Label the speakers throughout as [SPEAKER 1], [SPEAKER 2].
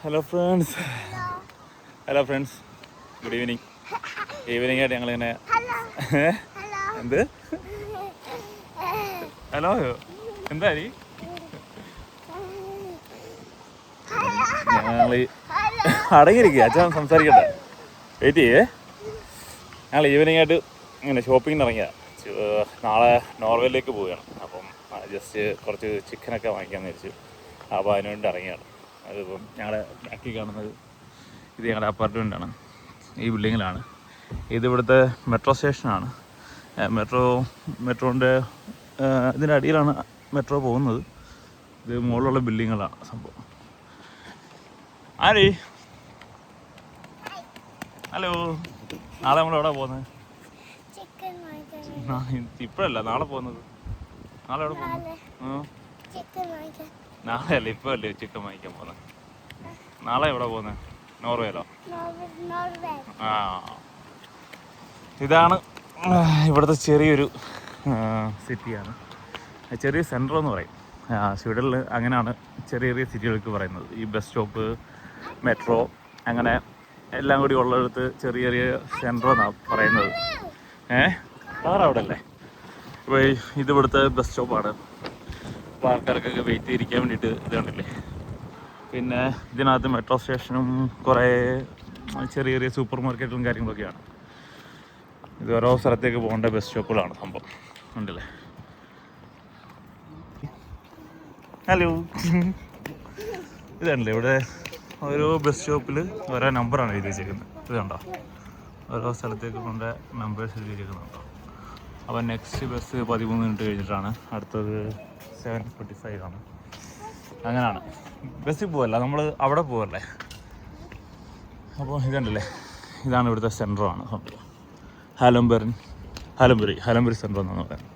[SPEAKER 1] Hello friends, good evening. ആയിട്ട് ഞങ്ങളിങ്ങനെ എന്ത് ഹലോ എന്താ ഞങ്ങൾ അടങ്ങിയിരിക്കുക, അച്ഛൻ സംസാരിക്കട്ടെ, വെയിറ്റ് ചെയ്യേ. ഞങ്ങൾ ഈവനിങ് ആയിട്ട് ഇങ്ങനെ ഷോപ്പിങ്ങിന് ഇറങ്ങിയ നാളെ നോർവേയിലേക്ക് പോവുകയാണ്. അപ്പം ജസ്റ്റ് കുറച്ച് ചിക്കനൊക്കെ വാങ്ങിക്കാമെന്ന് വിചാരിച്ചു. അപ്പോൾ അതിനുവേണ്ടി ഇറങ്ങിയാണ്. അതിപ്പം ഞങ്ങളുടെ ബാക്കി കാണുന്നത് ഇത് ഞങ്ങളുടെ അപ്പാർട്ട്മെൻറ്റാണ്. ഈ ബിൽഡിങ്ങിലാണ്. ഇത് ഇവിടുത്തെ മെട്രോ സ്റ്റേഷനാണ്. മെട്രോൻ്റെ ഇതിൻ്റെ അടിയിലാണ് മെട്രോ പോകുന്നത്. ഇത് മുകളിലുള്ള ബിൽഡിങ്ങുകളാണ് സംഭവം. ഹലോ, നാളെ നമ്മൾ എവിടെ പോകുന്നത്? ഇപ്പോഴല്ല, നാളെ പോകുന്നത്. നാളെ എവിടെ പോകുന്നത്? നാളെ അല്ല, ഇപ്പോൾ അല്ലേ ചിക്കൻ വാങ്ങിക്കാൻ പോകുന്നത്. നാളെ എവിടെ പോകുന്നത്? നോർവേയിലോ? ആ, ഇതാണ് ഇവിടുത്തെ ചെറിയൊരു സിറ്റിയാണ്. ചെറിയ സെൻറ്റർ എന്ന് പറയും. സ്വീഡനിൽ അങ്ങനെയാണ് ചെറിയ ചെറിയ സിറ്റികൾക്ക് പറയുന്നത്. ഈ ബസ് സ്റ്റോപ്പ്, മെട്രോ, അങ്ങനെ എല്ലാം കൂടി ഉള്ളിടത്ത് ചെറിയ ചെറിയ സെൻറ്റർ എന്നാണ് പറയുന്നത്. കാർ അവിടെ അല്ലേ? അപ്പോൾ ഇത് ഇവിടുത്തെ ബസ് സ്റ്റോപ്പാണ്. അപ്പോൾ ആൾക്കാർക്കൊക്കെ വെയിറ്റ് ചെയ്തിരിക്കാൻ വേണ്ടിയിട്ട് ഇത് കണ്ടില്ലേ. പിന്നെ ഇതിനകത്ത് മെട്രോ സ്റ്റേഷനും കുറേ ചെറിയ ചെറിയ സൂപ്പർ മാർക്കറ്റും കാര്യങ്ങളൊക്കെയാണ്. ഇത് ഓരോ സ്ഥലത്തേക്ക് പോകേണ്ട ബസ് സ്റ്റോപ്പുകളാണ് സംഭവം. ഉണ്ടല്ലേ? ഹലോ, ഇതാണല്ലേ ഇവിടെ ഓരോ ബസ് സ്റ്റോപ്പിൽ ഓരോ നമ്പറാണ് എഴുതി വെച്ചേക്കുന്നത്. ഇത് കണ്ടോ, ഓരോ സ്ഥലത്തേക്ക് കൊണ്ട് നമ്പേഴ്സ് എഴുതി വെച്ചേക്കുന്നുണ്ടോ. അപ്പോൾ നെക്സ്റ്റ് ബസ് 13 മിനിറ്റ് കഴിഞ്ഞിട്ടാണ്, അടുത്തത് 7:45 ആണ്. അങ്ങനെയാണ്. ബസ്സിൽ പോവല്ല, നമ്മൾ അവിടെ പോവല്ലേ. അപ്പോൾ ഇതുണ്ടല്ലേ, ഇതാണ് ഇവിടുത്തെ സെൻറ്ററാണ് സംഭവം. ഹാലംബറി സെൻറ്റർ എന്നാണ് പറയുന്നത്.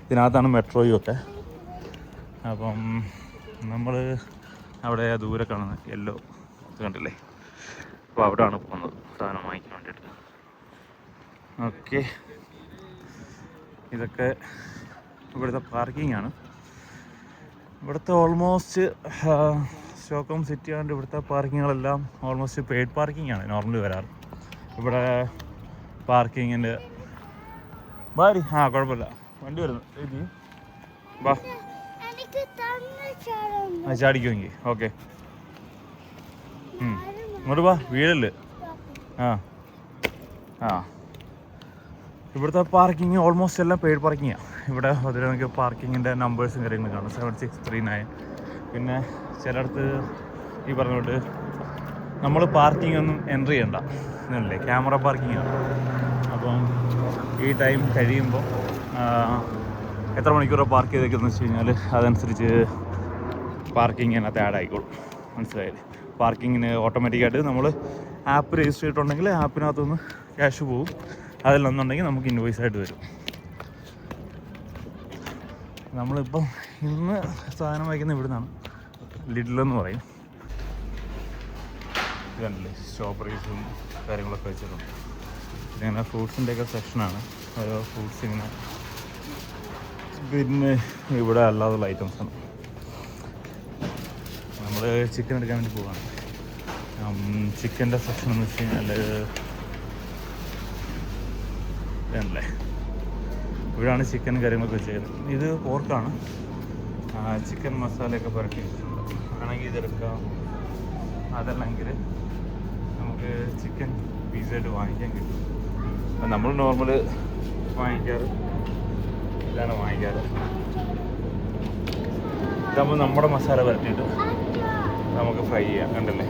[SPEAKER 1] ഇതിനകത്താണ് മെട്രോയും ഒക്കെ. അപ്പം നമ്മൾ അവിടെ ദൂരെ കാണുന്ന യെല്ലോ ഇത് കണ്ടില്ലേ, അപ്പോൾ അവിടെയാണ് പോകുന്നത് സാധനം വാങ്ങിക്കാൻ വേണ്ടിയിട്ട്. ഓക്കെ, ഇതൊക്കെ ഇവിടുത്തെ പാർക്കിംഗ് ആണ്. ഇവിടുത്തെ ഓൾമോസ്റ്റ് സ്റ്റോക്ക്ഹോം സിറ്റി ആണ്ട് ഇവിടുത്തെ പാർക്കിങ്ങുകളെല്ലാം ഓൾമോസ്റ്റ് പെയ്ഡ് പാർക്കിംഗ് ആണ് നോർമലി വരാറ്. ഇവിടെ പാർക്കിങ്ങിൻ്റെ കുഴപ്പമില്ല, വണ്ടി വരുന്നു. ചേച്ചി വാ, ചാടിക്കുമെങ്കിൽ ഓക്കെ. ഇങ്ങോട്ട് വാ, വീഴല്. ഇവിടുത്തെ പാർക്കിങ് ഓൾമോസ്റ്റ് എല്ലാം പെയ്ഡ് പാർക്കിങ്ങാണ്. ഇവിടെ അതിൽ നമുക്ക് പാർക്കിങ്ങിൻ്റെ നമ്പേഴ്സും കാര്യങ്ങളും കാണും, 7639. പിന്നെ ചിലയിടത്ത് ഈ പറഞ്ഞോട്ട് നമ്മൾ പാർക്കിംഗ് ഒന്നും എൻട്രി ചെയ്യണ്ട എന്നല്ലേ, ക്യാമറ പാർക്കിങ്ങാണ്. അപ്പം ഈ ടൈം കഴിയുമ്പോൾ എത്ര മണിക്കൂറാണ് പാർക്ക് ചെയ്തേക്കെന്ന് വെച്ച് കഴിഞ്ഞാൽ അതനുസരിച്ച് പാർക്കിംഗ് അതിനകത്ത് ആഡ് ആയിക്കോളും. മനസ്സിലായില്ലേ? പാർക്കിങ്ങിന് ഓട്ടോമാറ്റിക്കായിട്ട് നമ്മൾ ആപ്പ് രജിസ്റ്റർ ചെയ്തിട്ടുണ്ടെങ്കിൽ ആപ്പിനകത്തുനിന്ന് ക്യാഷ് പോകും. അതിലൊന്നുണ്ടെങ്കിൽ നമുക്ക് ഇൻവോയ്സ് ആയിട്ട് വരും. നമ്മളിപ്പം ഇന്ന് സാധനം വാങ്ങിക്കുന്നത് ഇവിടെ നിന്നാണ്. ലിഡിലെന്ന് പറയും. ഇതല്ലേ സ്ട്രോബെറീസും കാര്യങ്ങളൊക്കെ വെച്ചിട്ടുണ്ട്. ഇതിങ്ങനെ ഫ്രൂട്ട്സിൻ്റെയൊക്കെ സെക്ഷനാണ്. ഓരോ ഫ്രൂട്ട്സ് ഇങ്ങനെ. പിന്നെ ഇവിടെ അല്ലാതുള്ള ഐറ്റംസാണ്. നമ്മൾ ചിക്കൻ എടുക്കാൻ വേണ്ടി പോവുകയാണ്. ചിക്കൻ്റെ സെക്ഷൻ എന്ന് വെച്ച് കഴിഞ്ഞാൽ ഇതല്ലേ, ഇവിടെയാണ് ചിക്കൻ കാര്യങ്ങളൊക്കെ വെച്ചേക്കുന്നത്. ഇത് പോർക്കാണ്. ചിക്കൻ മസാലയൊക്കെ പുരട്ടി വെച്ചിട്ടുണ്ട്. ആണെങ്കിൽ ഇതെടുക്കാം. അതല്ലെങ്കിൽ നമുക്ക് ചിക്കൻ പീസായിട്ട് വാങ്ങിക്കാൻ കിട്ടും. നമ്മൾ നോർമൽ വാങ്ങിക്കാറ് ഇതാണ് വാങ്ങിക്കാറ്. ഇതാകുമ്പോൾ നമ്മുടെ മസാല പുരട്ടിയിട്ട് നമുക്ക് ഫ്രൈ ചെയ്യാം. കണ്ടല്ലേ?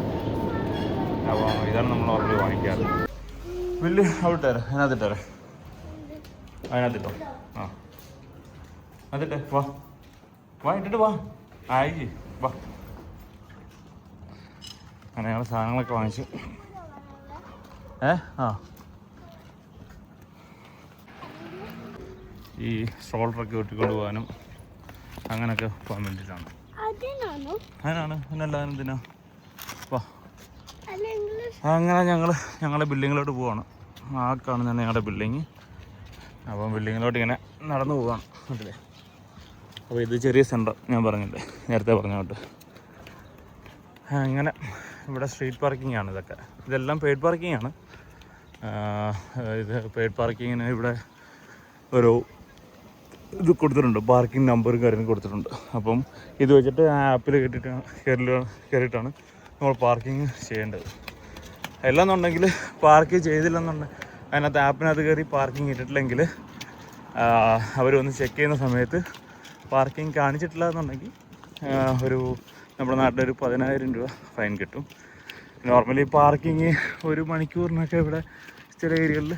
[SPEAKER 1] അപ്പോൾ ഇതാണ് നമ്മൾ നോർമലി വാങ്ങിക്കാറ്. വലിയ അവിട്ടേരെ, അതിനകത്തിട്ടോ. അതിട്ടെ, വാ ഇട്ടിട്ട് വാ. ആയി വാ. അങ്ങനെ ഞങ്ങൾ സാധനങ്ങളൊക്കെ വാങ്ങിച്ചു. ഈ ഷോൾഡറൊക്കെ ഒട്ടിക്കൊണ്ട് പോകാനും അങ്ങനെയൊക്കെ പോകാൻ വേണ്ടിയിട്ടാണ്. അതിനാണ്. പിന്നെല്ലാരും എന്തിനാ? വാ. അങ്ങനെ ഞങ്ങളുടെ ബിൽഡിങ്ങിലോട്ട് പോവാണ്. ആ കാണുന്നതാണ് ഞങ്ങളുടെ ബിൽഡിങ്. അപ്പം ബിൽഡിങ്ങിലോട്ട് ഇങ്ങനെ നടന്നു പോവാണ്. അല്ലേ? അപ്പോൾ ഇത് ചെറിയ സെൻറ്റർ ഞാൻ പറഞ്ഞില്ലേ, നേരത്തെ പറഞ്ഞോട്ട്. അങ്ങനെ ഇവിടെ സ്ട്രീറ്റ് പാർക്കിംഗ് ആണ് ഇതൊക്കെ. ഇതെല്ലാം പെയ്ഡ് പാർക്കിംഗ് ആണ്. ഇത് പെയ്ഡ് പാർക്കിങ്ങിന് ഇവിടെ ഒരു ഇത് കൊടുത്തിട്ടുണ്ട്, പാർക്കിംഗ് നമ്പറും കാര്യങ്ങളും കൊടുത്തിട്ടുണ്ട്. അപ്പം ഇത് വെച്ചിട്ട് ആ ആപ്പിൽ കയറിയിട്ടാണ് നമ്മൾ പാർക്കിംഗ് ചെയ്യേണ്ടത്. അല്ലെന്നുണ്ടെങ്കിൽ പാർക്ക് ചെയ്തില്ലെന്നുണ്ടെങ്കിൽ അതിനകത്ത് ആപ്പിനകത്ത് കയറി പാർക്കിംഗ് ഇട്ടിട്ടില്ലെങ്കിൽ അവരൊന്ന് ചെക്ക് ചെയ്യുന്ന സമയത്ത് പാർക്കിംഗ് കാണിച്ചിട്ടില്ല എന്നുണ്ടെങ്കിൽ ഒരു നമ്മുടെ നാട്ടിലൊരു 10,000 രൂപ ഫൈൻ കിട്ടും. നോർമലി പാർക്കിങ് ഒരു മണിക്കൂറിനൊക്കെ ഇവിടെ ചില ഏരിയകളിൽ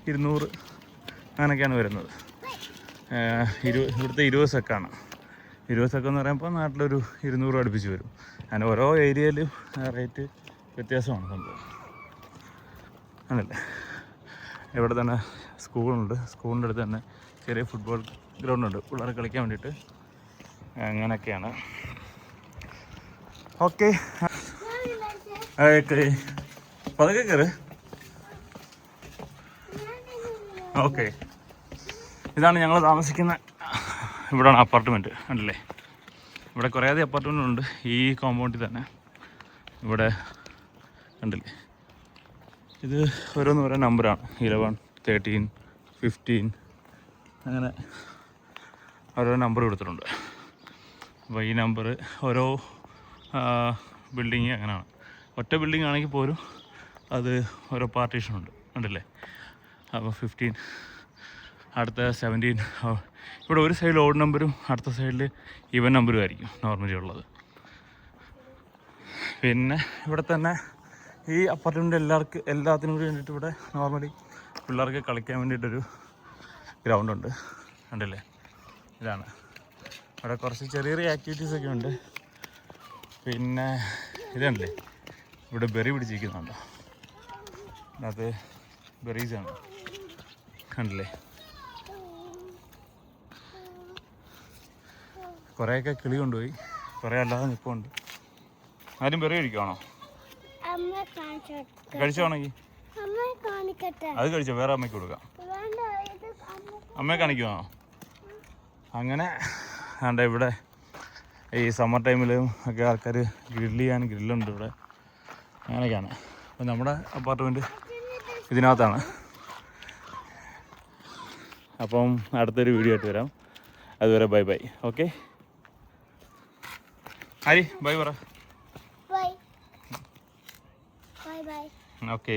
[SPEAKER 1] 200 അങ്ങനെയൊക്കെയാണ് വരുന്നത്. ഇവിടുത്തെ 20 സെക്കാണ്. 20 സെക്ക് എന്ന് പറയുമ്പോൾ നാട്ടിലൊരു 200 അടുപ്പിച്ച് വരും. അങ്ങനെ ഓരോ ഏരിയയിലും റേറ്റ് വ്യത്യാസമാണ് സംഭവം, ആണല്ലേ. ഇവിടെ തന്നെ സ്കൂളുണ്ട്. സ്കൂളിൻ്റെ അടുത്ത് തന്നെ ചെറിയ ഫുട്ബോൾ ഗ്രൗണ്ടുണ്ട് പിള്ളേർ കളിക്കാൻ വേണ്ടിയിട്ട്. അങ്ങനെയൊക്കെയാണ്. ഓക്കെ, പതുക്കെ കയറ്. ഓക്കെ, ഇതാണ് ഞങ്ങൾ താമസിക്കുന്ന ഇവിടെയാണ് അപ്പാർട്ട്മെൻറ്റ്, ഉണ്ടല്ലേ. ഇവിടെ കുറേയധികം അപ്പാർട്ട്മെൻ്റ് ഉണ്ട് ഈ കോമ്പൗണ്ടിൽ തന്നെ. ഇവിടെ ഉണ്ടല്ലേ, ഇത് ഓരോ നമ്പറാണ്. 11, 13, 15 അങ്ങനെ ഓരോ നമ്പർ കൊടുത്തിട്ടുണ്ട്. അപ്പോൾ ഈ നമ്പർ ഓരോ ബിൽഡിങ് അങ്ങനെയാണ്. ഒറ്റ ബിൽഡിംഗ് ആണെങ്കിൽ പോലും അത് ഓരോ പാർട്ടീഷനുണ്ട്, ഉണ്ടല്ലേ. അപ്പോൾ 15, അടുത്ത 17. ഇവിടെ ഒരു സൈഡിൽ ഓഡ് നമ്പറും അടുത്ത സൈഡിൽ ഈവൻ നമ്പറും ആയിരിക്കും നോർമലി ഉള്ളത്. പിന്നെ ഇവിടെ തന്നെ ഈ അപ്പാർട്ട്മെൻറ്റ് എല്ലാത്തിനും കൂടി വേണ്ടിയിട്ട് ഇവിടെ നോർമലി പിള്ളേർക്ക് കളിക്കാൻ വേണ്ടിയിട്ടൊരു ഗ്രൗണ്ടുണ്ട്, ഉണ്ടല്ലേ. ഇതാണ് ഇവിടെ കുറച്ച് ചെറിയ ചെറിയ ആക്ടിവിറ്റീസൊക്കെ ഉണ്ട്. പിന്നെ ഇതുണ്ടല്ലേ, ഇവിടെ ബെറി പിടിച്ചിരിക്കുന്നുണ്ടോ, അത് ബെറീസാണ്, കണ്ടില്ലേ. കുറേയൊക്കെ കിളി കൊണ്ടുപോയി, കുറേ അല്ലാതെ നിൽപ്പുണ്ട്. ആരും ബെറി കഴിക്കുവാണോ? കഴിച്ചോണെങ്കിൽ അത് കഴിച്ചോ, വേറെ അമ്മയ്ക്ക് കൊടുക്കാം. അമ്മയെ കാണിക്കുവാണോ? അങ്ങനെ ആണ്ട് ഇവിടെ ഈ സമ്മർ ടൈമിലും ഒക്കെ ആൾക്കാർ ഗ്രില്ലുണ്ട് ഇവിടെ, അങ്ങനെയൊക്കെയാണ്. അപ്പോൾ നമ്മുടെ അപ്പാർട്ട്മെൻറ്റ് ഇതിനകത്താണ്. അപ്പം അടുത്തൊരു വീഡിയോ ആയിട്ട് വരാം. അതുവരെ bye bye. Okay, Hari bye പറ.
[SPEAKER 2] Bye.
[SPEAKER 1] ഓക്കെ.